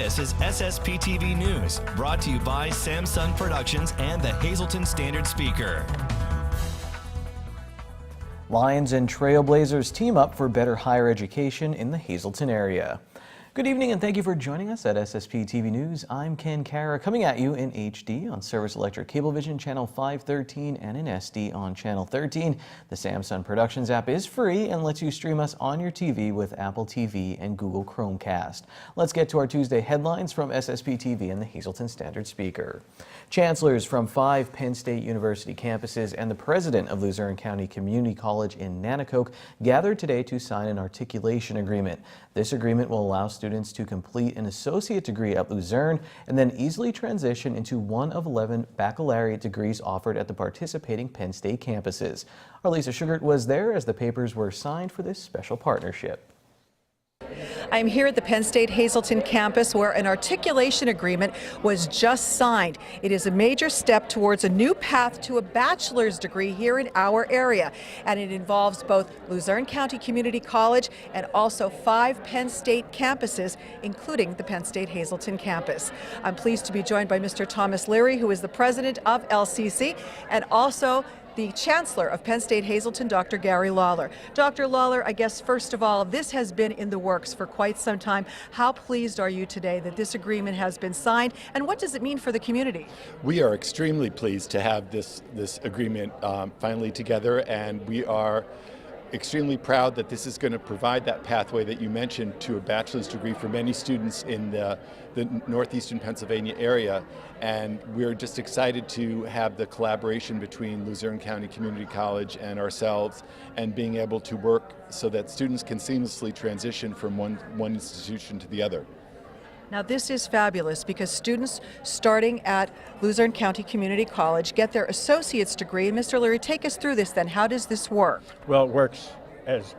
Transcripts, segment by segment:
This is SSPTV News, brought to you by Samsung Productions and the Hazleton Standard Speaker. Lions and Trailblazers team up for better higher education in the Hazleton area. Good evening and thank you for joining us at SSPTV News. I'm Ken Kara, coming at you in HD on Service Electric Cablevision Channel 513 and in SD on Channel 13. The Samsung Productions app is free and lets you stream us on your TV with Apple TV and Google Chromecast. Let's get to our Tuesday headlines from SSPTV and the Hazleton Standard Speaker. Chancellors from 5 Penn State University campuses and the president of Luzerne County Community College in Nanticoke gathered today to sign an articulation agreement. This agreement will allow students to complete an associate degree at Luzerne and then easily transition into one of 11 baccalaureate degrees offered at the participating Penn State campuses. Our Lisa Sugart was there as the papers were signed for this special partnership. I'm here at the Penn State Hazleton campus where an articulation agreement was just signed. It is a major step towards a new path to a bachelor's degree here in our area, and it involves both Luzerne County Community College and also 5 Penn State campuses, including the Penn State Hazleton campus. I'm pleased to be joined by Mr. Thomas Leary, who is the president of LCC, and also the Chancellor of Penn State Hazleton, Dr. Gary Lawler. Dr. Lawler, I guess first of all, this has been in the works for quite some time. How pleased are you today that this agreement has been signed, and what does it mean for the community? We are extremely pleased to have this agreement finally together, and we are extremely proud that this is going to provide that pathway that you mentioned to a bachelor's degree for many students in the northeastern Pennsylvania area. And we're just excited to have the collaboration between Luzerne County Community College and ourselves, and being able to work so that students can seamlessly transition from one institution to the other. Now this is fabulous because students starting at Luzerne County Community College get their associate's degree. And Mr. Leary, take us through this then. How does this work? Well, it works, as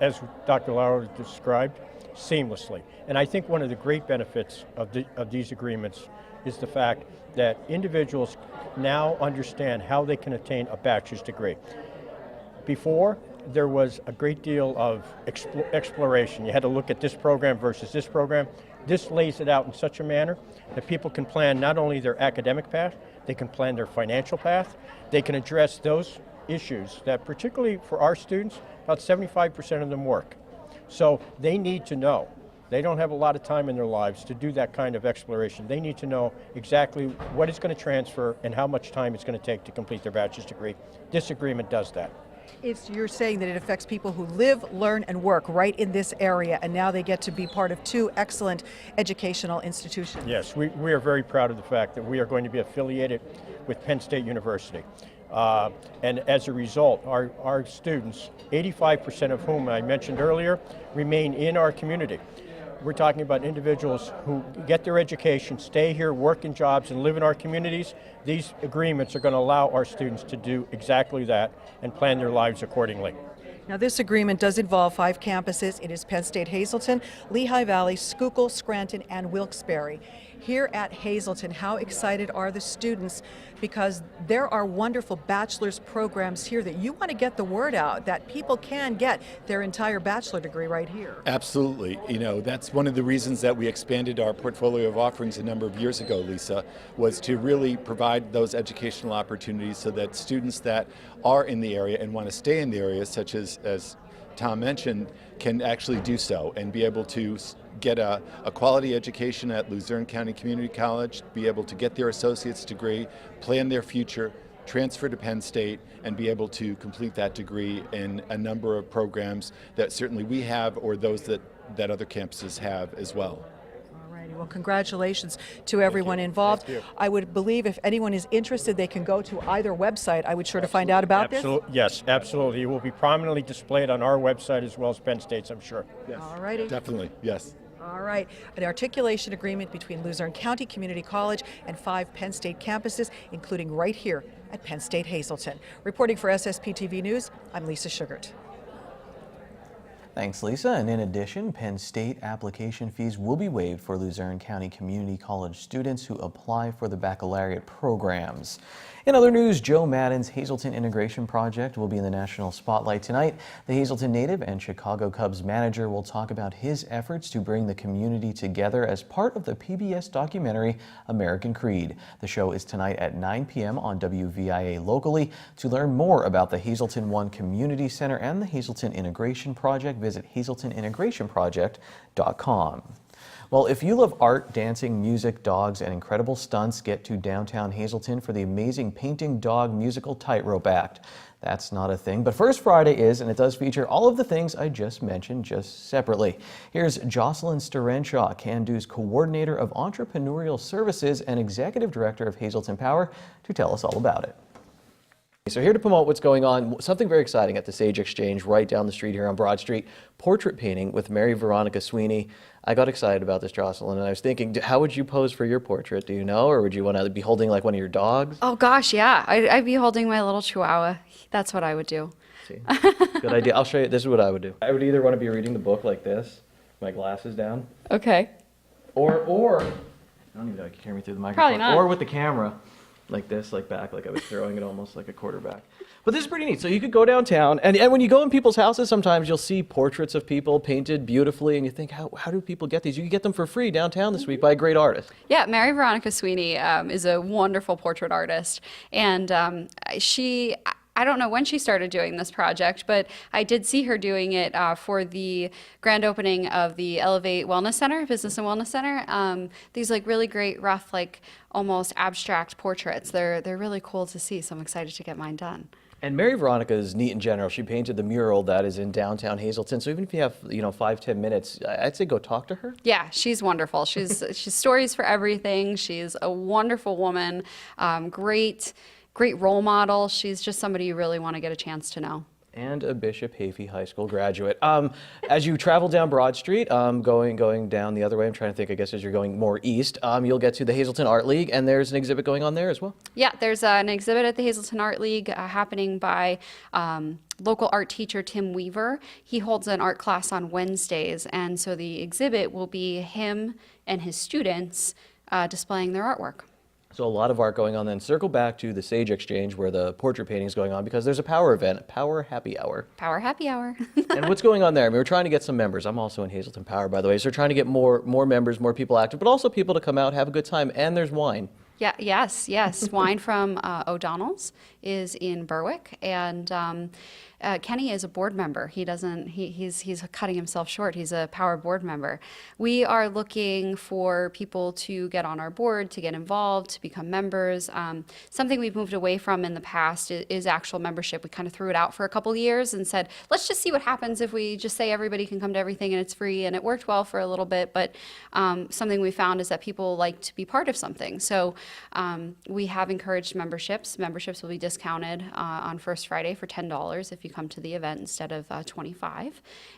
Dr. Lauer described, seamlessly. And I think one of the great benefits of these agreements is the fact that individuals now understand how they can attain a bachelor's degree. Before, there was a great deal of exploration. You had to look at this program versus this program. This lays it out in such a manner that people can plan not only their academic path, they can plan their financial path, they can address those issues that, particularly for our students, about 75% of them work. So they need to know. They don't have a lot of time in their lives to do that kind of exploration. They need to know exactly what it's going to transfer and how much time it's going to take to complete their bachelor's degree. This agreement does that. You're saying that it affects people who live, learn, and work right in this area, and now they get to be part of 2 excellent educational institutions. Yes, we are very proud of the fact that we are going to be affiliated with Penn State University. And as a result, our students, 85% of whom I mentioned earlier, remain in our community. We're talking about individuals who get their education, stay here, work in jobs, and live in our communities. These agreements are going to allow our students to do exactly that and plan their lives accordingly. Now this agreement does involve 5 campuses. It is Penn State Hazleton, Lehigh Valley, Schuylkill, Scranton, and Wilkes-Barre. Here at Hazleton, how excited are the students? Because there are wonderful bachelor's programs here that you want to get the word out that people can get their entire bachelor degree right here. Absolutely. You know, that's one of the reasons that we expanded our portfolio of offerings a number of years ago, Lisa, was to really provide those educational opportunities so that students that are in the area and want to stay in the area, such as Tom mentioned, can actually do so and be able to get a quality education at Luzerne County Community College, be able to get their associate's degree, plan their future, transfer to Penn State, and be able to complete that degree in a number of programs that certainly we have, or those that other campuses have as well. Well, congratulations to everyone involved. I would believe if anyone is interested, they can go to either website. I would sure to find out about this. Yes, absolutely. It will be prominently displayed on our website as well as Penn State's, I'm sure. Yes. All righty. Definitely, yes. All right. An articulation agreement between Luzerne County Community College and 5 Penn State campuses, including right here at Penn State Hazleton. Reporting for SSPTV News, I'm Lisa Sugart. Thanks, Lisa. And in addition, Penn State application fees will be waived for Luzerne County Community College students who apply for the baccalaureate programs. In other news, Joe Madden's Hazleton Integration Project will be in the national spotlight tonight. The Hazleton native and Chicago Cubs manager will talk about his efforts to bring the community together as part of the PBS documentary American Creed. The show is tonight at 9 p.m. on WVIA locally. To learn more about the Hazleton One Community Center and the Hazleton Integration Project, visit hazletonintegrationproject.com. Well, if you love art, dancing, music, dogs, and incredible stunts, get to downtown Hazleton for the amazing Painting Dog musical Tightrope Act. That's not a thing, but First Friday is, and it does feature all of the things I just mentioned, just separately. Here's Jocelyn Sterenshaw, Can-Do's Coordinator of Entrepreneurial Services and Executive Director of Hazleton Power, to tell us all about it. So here to promote what's going on, something very exciting at the Sage Exchange right down the street here on Broad Street, portrait painting with Mary Veronica Sweeney. I got excited about this, Jocelyn, and I was thinking, how would you pose for your portrait? Do you know, or would you want to be holding like one of your dogs? Oh gosh, yeah. I'd be holding my little chihuahua. That's what I would do. See, good idea. I'll show you. This is what I would do. I would either want to be reading the book like this, my glasses down, Okay. or I don't even know if you can hear me through the microphone. Probably not. Or with the camera, like this, like back, like I was throwing it almost like a quarterback. But this is pretty neat. So you could go downtown, and when you go in people's houses, sometimes you'll see portraits of people painted beautifully, and you think, how do people get these? You can get them for free downtown this week by a great artist. Yeah, Mary Veronica Sweeney is a wonderful portrait artist, and I don't know when she started doing this project, but I did see her doing it for the grand opening of the Elevate Wellness Center, Business and Wellness Center. These like really great, rough, like almost abstract portraits. They're really cool to see, so I'm excited to get mine done. And Mary Veronica is neat in general. She painted the mural that is in downtown Hazleton. So even if you have, 5-10 minutes, I'd say go talk to her. Yeah, she's wonderful. She's stories for everything. She's a wonderful woman, great role model. She's just somebody you really want to get a chance to know. And a Bishop Hafey High School graduate. As you travel down Broad Street, going down the other way, I'm trying to think, I guess as you're going more east, you'll get to the Hazleton Art League, and there's an exhibit going on there as well. Yeah, there's an exhibit at the Hazleton Art League happening by local art teacher Tim Weaver. He holds an art class on Wednesdays, and so the exhibit will be him and his students displaying their artwork. So a lot of art going on. Then circle back to the Sage Exchange where the portrait painting is going on, because there's a power event, Power Happy Hour. Power Happy Hour. And what's going on there? I mean, we're trying to get some members. I'm also in Hazleton Power, by the way. So we're trying to get more members, more people active, but also people to come out, have a good time. And there's wine. Yeah, yes. Wine from O'Donnell's is in Berwick, and Kenny is a board member. He's cutting himself short. He's a Power board member. We are looking for people to get on our board, to get involved, to become members. Something we've moved away from in the past is actual membership. We kind of threw it out for a couple years and said, let's just see what happens if we just say everybody can come to everything and it's free, and it worked well for a little bit, but something we found is that people like to be part of something. So we have encouraged memberships. Memberships will be discounted on First Friday for $10 if you come to the event instead of $25.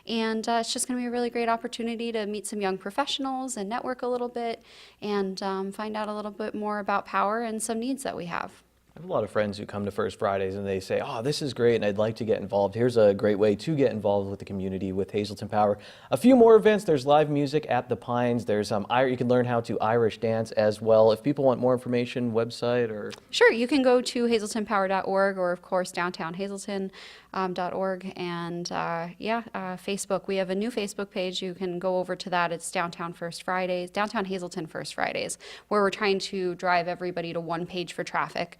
And it's just going to be a really great opportunity to meet some young professionals and network a little bit and find out a little bit more about Power and some needs that we have. I have a lot of friends who come to First Fridays and they say, oh, this is great and I'd like to get involved. Here's a great way to get involved with the community with Hazleton Power. A few more events. There's live music at the Pines. There's you can learn how to Irish dance as well. If people want more information, website or... Sure, you can go to hazletonpower.org or of course downtownhazleton.org and Facebook. We have a new Facebook page. You can go over to that. It's Downtown Hazleton First Fridays, where we're trying to drive everybody to one page for traffic.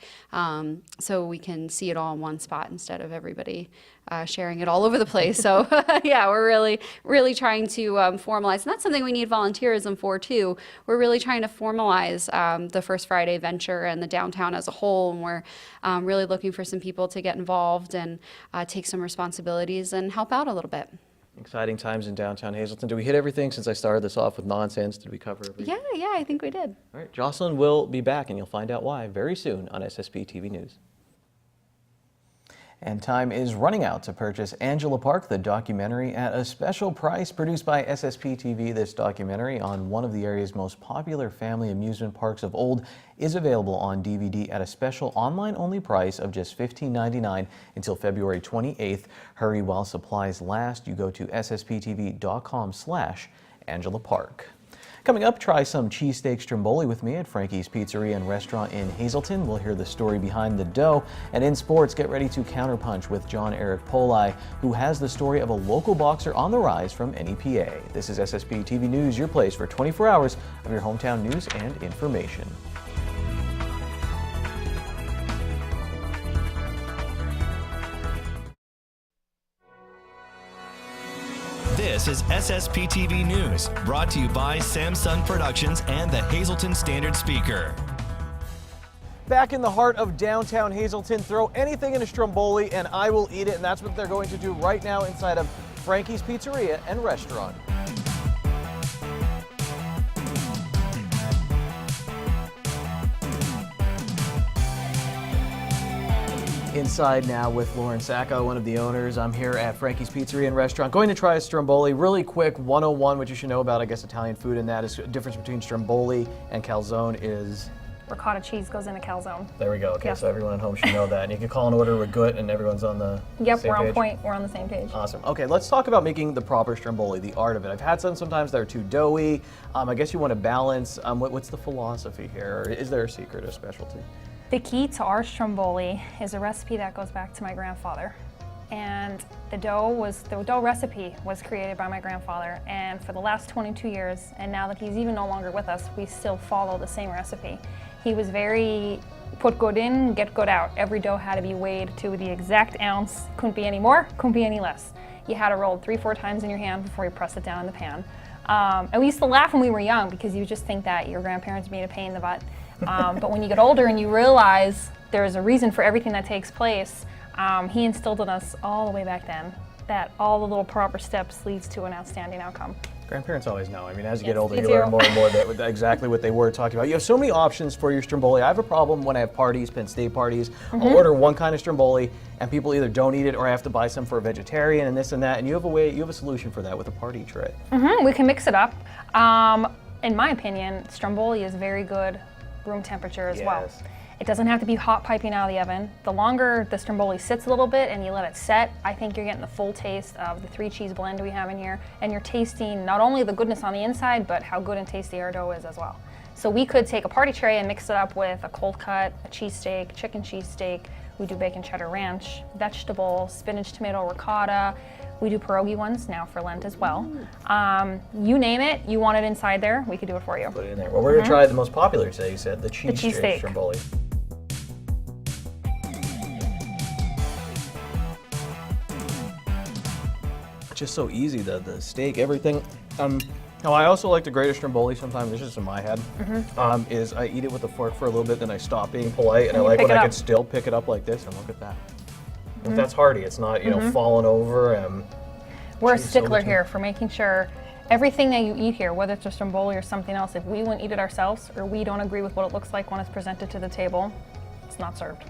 So we can see it all in one spot instead of everybody sharing it all over the place. So yeah, we're really trying to formalize, and that's something we need volunteerism for too. We're really trying to formalize the First Friday venture and the downtown as a whole, and we're really looking for some people to get involved and take some responsibilities and help out a little bit. Exciting times in downtown Hazleton. Did we hit everything since I started this off with nonsense? Did we cover everything? Yeah, I think we did. All right, Jocelyn will be back, and you'll find out why very soon on SSPTV News. And time is running out to purchase Angela Park, the documentary, at a special price. Produced by SSPTV, this documentary on one of the area's most popular family amusement parks of old is available on DVD at a special online-only price of just $15.99 until February 28th. Hurry while supplies last. You go to ssptv.com/Angela Park. Coming up, try some cheesesteak stromboli with me at Frankies Pizzeria and Restaurant in Hazleton. We'll hear the story behind the dough. And in sports, get ready to counterpunch with John Eric Poli, who has the story of a local boxer on the rise from NEPA. This is SSPTV News, your place for 24 hours of your hometown news and information. This is SSPTV News, brought to you by Samsung Productions and the Hazleton Standard Speaker. Back in the heart of downtown Hazleton, throw anything in a stromboli and I will eat it, and that's what they're going to do right now inside of Frankies Pizzeria and Restaurant. Inside now with Lauren Sacco, one of the owners. I'm here at Frankie's Pizzeria and Restaurant. Going to try a stromboli. Really quick, 101, what you should know about, I guess, Italian food, and that is the difference between stromboli and calzone is... Ricotta cheese goes in a calzone. There we go. Okay, Yes. so everyone at home should know that. And you can call an order ragout and everyone's on the Yep, same we're on page. point. We're on the same page. Awesome. Okay, let's talk about making the proper stromboli, the art of it. I've had some sometimes that are too doughy. I guess you want to balance. What's the philosophy here? Or is there a secret or specialty? The key to our stromboli is a recipe that goes back to my grandfather. And the dough recipe was created by my grandfather, and for the last 22 years, and now that he's even no longer with us, we still follow the same recipe. He was very put good in, get good out. Every dough had to be weighed to the exact ounce. Couldn't be any more, couldn't be any less. You had to roll 3-4 times in your hand before you press it down in the pan. And we used to laugh when we were young because you just think that your grandparents made a pain in the butt. But when you get older and you realize there's a reason for everything that takes place, he instilled in us all the way back then that all the little proper steps leads to an outstanding outcome. Grandparents always know. I mean, as you Yes, get older, they you do. learn more and more that exactly what they were talking about. You have so many options for your stromboli. I have a problem when I have parties, Penn State parties. I'll order one kind of stromboli, and people either don't eat it or I have to buy some for a vegetarian and this and that. And you have a solution for that with a party tray. We can mix it up. In my opinion, stromboli is very good room temperature as well. Yes. It doesn't have to be hot piping out of the oven. The longer the stromboli sits a little bit and you let it set, I think you're getting the full taste of the 3-cheese blend we have in here, and you're tasting not only the goodness on the inside, but how good and tasty our dough is as well. So we could take a party tray and mix it up with a cold cut, a cheesesteak, chicken cheesesteak. We do bacon cheddar ranch, vegetable, spinach, tomato, ricotta. We do pierogi ones now for Lent as well. You name it, you want it inside there, we could do it for you. Put it in there. Well, we're going to try the most popular today, you said, the cheesesteak. stromboli. Just so easy, the steak, everything. Now I also like to grate a stromboli sometimes, this is just in my head, is I eat it with a fork for a little bit, then I stop being polite, and I you like pick when it I up. can still pick it up like this, and look at that. If that's hearty, it's not, falling over. We're a Cheese stickler Silverton. here for making sure everything that you eat here, whether it's a stromboli or something else, if we wouldn't eat it ourselves or we don't agree with what it looks like when it's presented to the table, it's not served.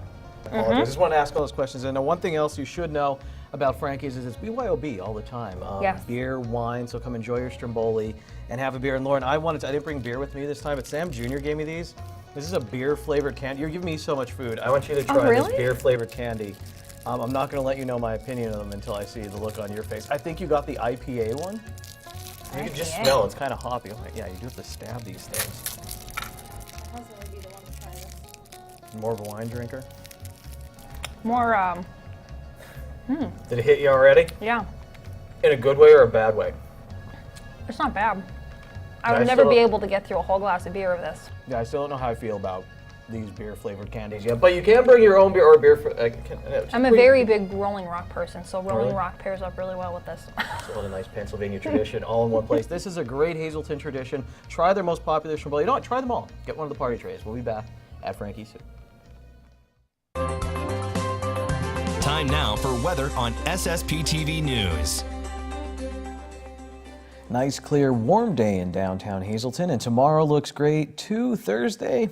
I just want to ask all those questions. And one thing else you should know about Frankie's is it's BYOB all the time. Yes. Beer, wine, so come enjoy your stromboli and have a beer. And Lauren, I didn't bring beer with me this time, but Sam Jr. gave me these. This is a beer flavored candy. You're giving me so much food. I want you to try really? this beer flavored candy. I'm not going to let you know my opinion of them until I see the look on your face. I think you got the IPA one. You can just IPA? smell, it's kind of hoppy. Oh, yeah, you do have to stab these things. More of a wine drinker? More, Did it hit you already? yeah, In a good way or a bad way? it's not bad. I Yeah, I would never still- be able to get through a whole glass of beer of this. Yeah, I still don't know how I feel about these beer flavored candies yet, but you can bring your own beer or beer. I'm a very big Rolling Rock person, so Rolling Really? Rock pairs up really well with this. It's a nice Pennsylvania tradition, all in one place. This is a great Hazleton tradition. Try their most popular stromboli. You know what? Try them all. Get one of the party trays. We'll be back at Frankie's. Time now for weather on SSPTV News. Nice, clear, warm day in downtown Hazleton, and tomorrow looks great too. Thursday,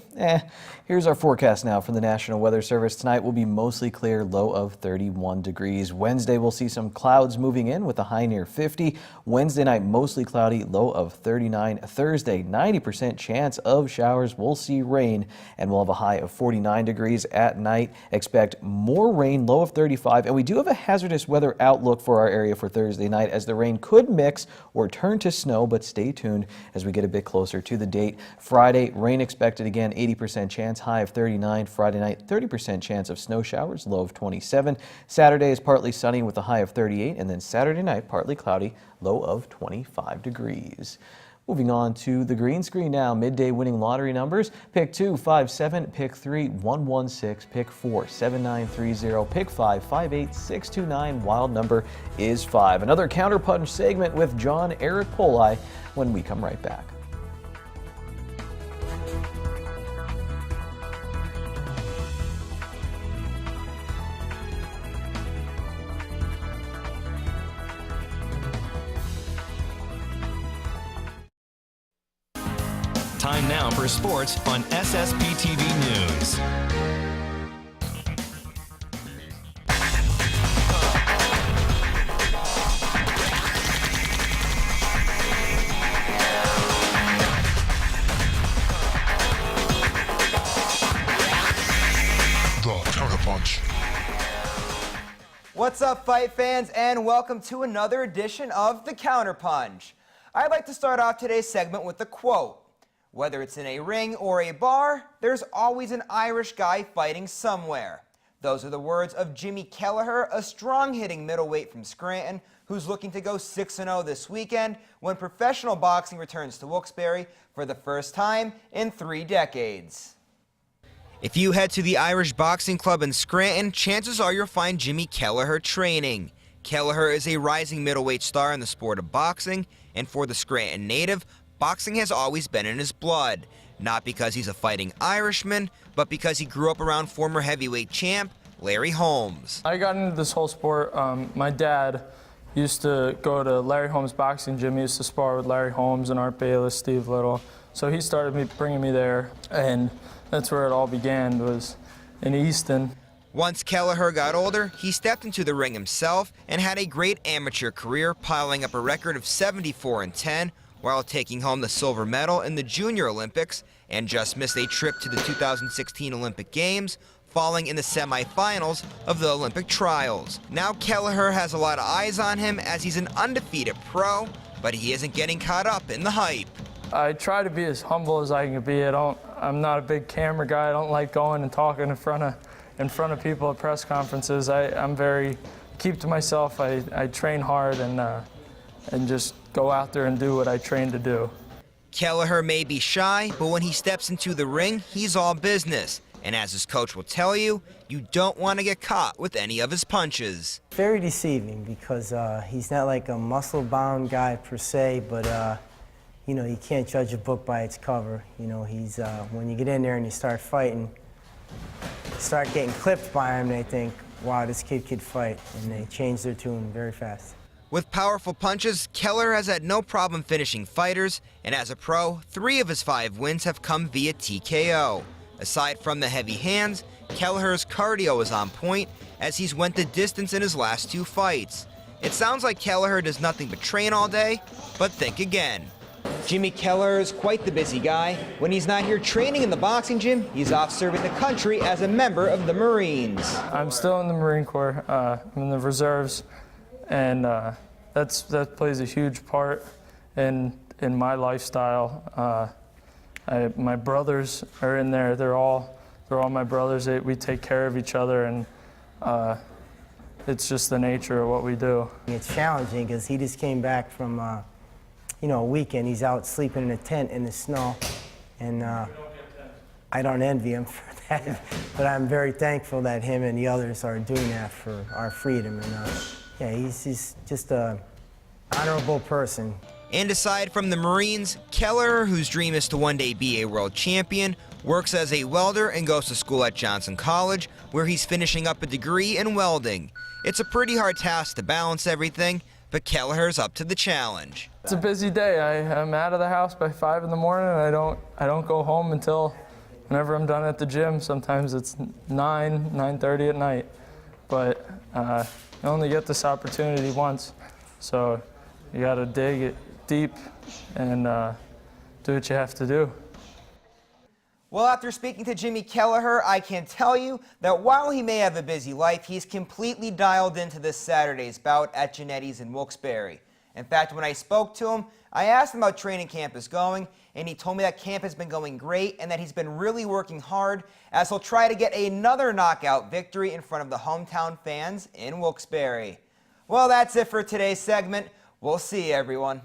Here's our forecast now from the National Weather Service. Tonight will be mostly clear, low of 31 degrees. Wednesday, we'll see some clouds moving in with a high near 50. Wednesday night, mostly cloudy, low of 39. Thursday, 90% chance of showers. We'll see rain, and we'll have a high of 49 degrees at night. Expect more rain, low of 35. And we do have a hazardous weather outlook for our area for Thursday night, as the rain could mix or turn to snow, but stay tuned as we get a bit closer to the date. Friday, rain expected again, 80% chance, high of 39. Friday night, 30% chance of snow showers, low of 27. Saturday is partly sunny with a high of 38, and then Saturday night, partly cloudy, low of 25 degrees. Moving on to the green screen now. Midday winning lottery numbers: pick 2, 5, 7, pick 3, 1, 1, 6, pick 4, 7, 9, 3, 0, pick 5, 5, 8, 6, 2, 9. Wild number is 5. Another Counterpunch segment with John Eric Poli when we come right back. Time now for sports on SSPTV News. The Counterpunch. What's up, fight fans, and welcome to another edition of The Counterpunch. I'd like to start off today's segment with a quote. Whether it's in a ring or a bar, there's always an Irish guy fighting somewhere. Those are the words of Jimmy Kelleher, a strong-hitting middleweight from Scranton, who's looking to go 6-0 this weekend when professional boxing returns to Wilkes-Barre for the first time in 3 decades. If you head to the Irish Boxing Club in Scranton, chances are you'll find Jimmy Kelleher training. Kelleher is a rising middleweight star in the sport of boxing, and for the Scranton native, boxing has always been in his blood. Not because he's a fighting Irishman, but because he grew up around former heavyweight champ Larry Holmes. I got into this whole sport. My dad used to go to Larry Holmes' boxing gym. He used to spar with Larry Holmes and Art Bayless, Steve Little. So he started bringing me there, and that's where it all began, was in Easton. Once Kelleher got older, he stepped into the ring himself and had a great amateur career, piling up a record of 74-10 while taking home the silver medal in the Junior Olympics, and just missed a trip to the 2016 Olympic Games, falling in the semifinals of the Olympic trials. Now Kelleher has a lot of eyes on him as he's an undefeated pro, but he isn't getting caught up in the hype. I try to be as humble as I can be. I'm not a big camera guy. I don't like going and talking in front of people at press conferences. I'm very keep to myself. I train hard and just go out there and do what I train to do. Kelleher may be shy, but when he steps into the ring, he's all business. And as his coach will tell you, you don't want to get caught with any of his punches. Very deceiving because he's not like a muscle-bound guy per se, but you know, you can't judge a book by its cover. You know, he's when you get in there and you start fighting, start getting clipped by him, they think, wow, this kid could fight, and they change their tune very fast. With powerful punches, Kelleher has had no problem finishing fighters, and as a pro, 3 of his 5 wins have come via TKO. Aside from the heavy hands, Kelleher's cardio is on point as he's went the distance in his last 2 fights. It sounds like Kelleher does nothing but train all day, but think again. Jimmy Kelleher is quite the busy guy. When he's not here training in the boxing gym, he's off serving the country as a member of the Marines. I'm still in the Marine Corps. I'm in the reserves, and that plays a huge part in my lifestyle. My brothers are in there. They're all my brothers. We take care of each other, and it's just the nature of what we do. It's challenging because he just came back from a weekend. He's out sleeping in a tent in the snow, and I don't envy him for that. But I'm very thankful that him and the others are doing that for our freedom. And yeah, he's just an honorable person. And aside from the Marines, Kelleher, whose dream is to one day be a world champion, works as a welder and goes to school at Johnson College, where he's finishing up a degree in welding. It's a pretty hard task to balance everything, but Kelleher's up to the challenge. It's a busy day. I'm out of the house by 5 in the morning, and I don't go home until whenever I'm done at the gym. Sometimes it's 9:30 at night, but I only get this opportunity once, so you got to dig it deep and do what you have to do. Well, after speaking to Jimmy Kelleher, I can tell you that while he may have a busy life, he's completely dialed into this Saturday's bout at Genetti's in Wilkes-Barre. In fact, when I spoke to him, I asked him how training camp is going, and he told me that camp has been going great and that he's been really working hard as he'll try to get another knockout victory in front of the hometown fans in Wilkes-Barre. Well, that's it for today's segment. We'll see you, everyone.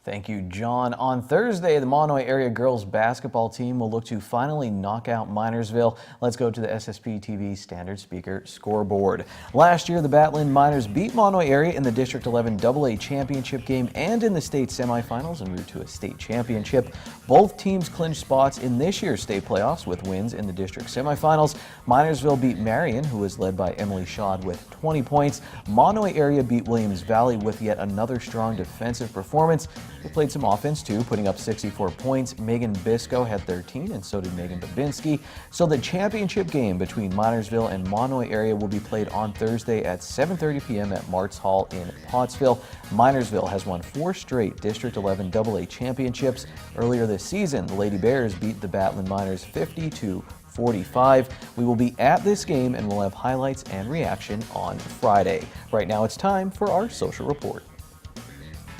Thank you, John. On Thursday, the Monomoy area girls basketball team will look to finally knock out Minersville. Let's go to the SSPTV standard speaker scoreboard. Last year, the Batlin Miners beat Monomoy area in the District 11 AA championship game and in the state semifinals en route to a state championship. Both teams clinched spots in this year's state playoffs with wins in the district semifinals. Minersville beat Marion, who was led by Emily Schad with 20 points. Monomoy area beat Williams Valley with yet another strong defensive performance. They played some offense too, putting up 64 points. Megan Bisco had 13, and so did Megan Babinski. So the championship game between Minersville and Monomoy area will be played on Thursday at 7:30 p.m. at Martz Hall in Pottsville. Minersville has won 4 straight District 11 AA championships. Earlier this season, the Lady Bears beat the Batlin Miners 50-45. We will be at this game and we'll have highlights and reaction on Friday. Right now it's time for our social report.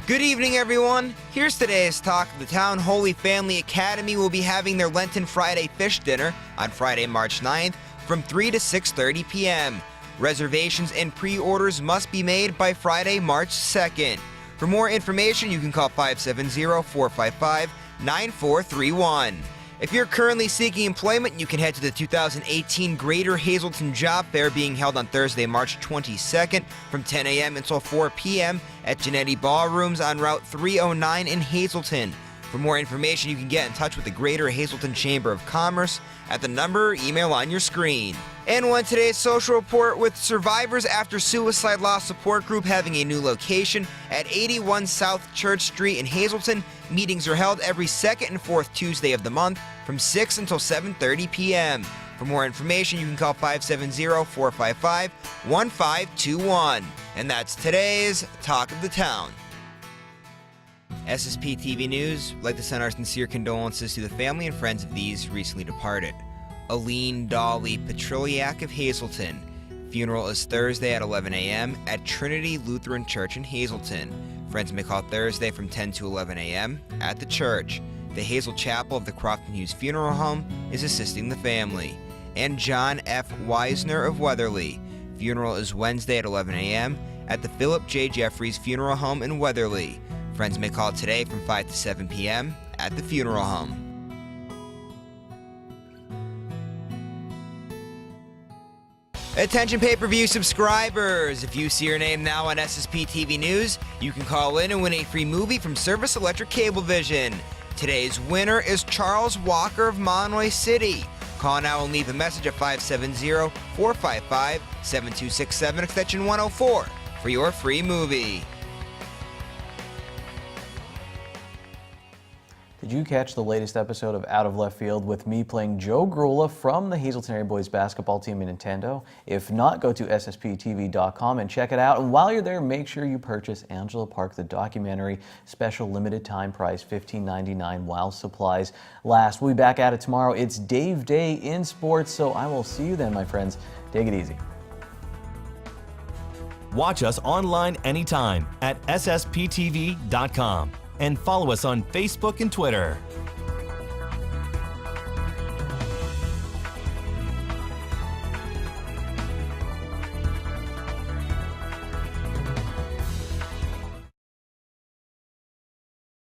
Good evening, everyone. Here's today's talk of the town. Holy Family Academy will be having their Lenten Friday fish dinner on Friday, March 9th from 3 to 6:30 p.m. Reservations and pre-orders must be made by Friday, March 2nd. For more information, you can call 570-455-9431. If you're currently seeking employment, you can head to the 2018 Greater Hazleton Job Fair being held on Thursday, March 22nd from 10 a.m. until 4 p.m. at Genetti Ballrooms on Route 309 in Hazleton. For more information, you can get in touch with the Greater Hazleton Chamber of Commerce at the number or email on your screen. And one today's social report with Survivors After Suicide Loss Support Group having a new location at 81 South Church Street in Hazleton. Meetings are held every second and fourth Tuesday of the month from 6 until 7:30 p.m. For more information, you can call 570-455-1521. And that's today's Talk of the Town. SSPTV News would like to send our sincere condolences to the family and friends of these recently departed. Aline Dolly Petroliak of Hazleton. Funeral is Thursday at 11 a.m. at Trinity Lutheran Church in Hazleton. Friends may call Thursday from 10 to 11 a.m. at the church. The Hazel Chapel of the Crofton Hughes Funeral Home is assisting the family. And John F. Weisner of Weatherly. Funeral is Wednesday at 11 a.m. at the Philip J. Jeffries Funeral Home in Weatherly. Friends may call today from 5 to 7 p.m. at the funeral home. Attention pay-per-view subscribers! If you see your name now on SSPTV News, you can call in and win a free movie from Service Electric Cablevision. Today's winner is Charles Walker of Monomoy City. Call now and leave a message at 570-455-7267 extension 104 for your free movie. Did you catch the latest episode of Out of Left Field with me playing Joe Grula from the Hazleton Area Boys basketball team in Nintendo? If not, go to ssptv.com and check it out. And while you're there, make sure you purchase Angela Park, the documentary, special limited time price, $15.99 while supplies last. We'll be back at it tomorrow. It's Dave Day in sports, so I will see you then, my friends. Take it easy. Watch us online anytime at ssptv.com and follow us on Facebook and Twitter.